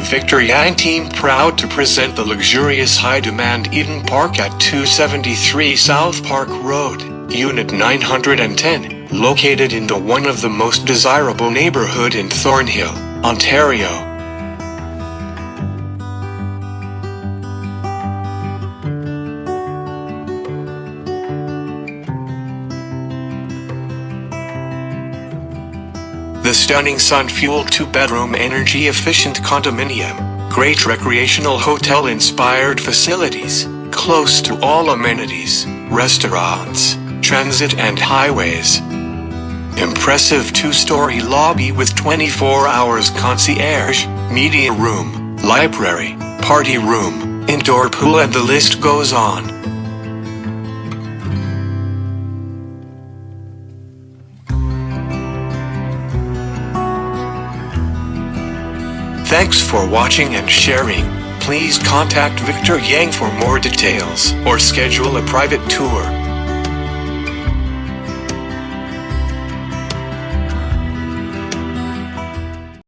Victor Yang team proud to present the luxurious high-demand Eden Park at 273 South Park Road, Unit 910, located in one of the most desirable neighborhood in Thornhill, Ontario. The stunning sun-fueled 2-bedroom energy-efficient condominium, great recreational hotel-inspired facilities, close to all amenities, restaurants, transit and highways. Impressive 2-story lobby with 24 hours concierge, media room, library, party room, indoor pool, and the list goes on. Thanks for watching and sharing. Please contact Victor Yang for more details or schedule a private tour.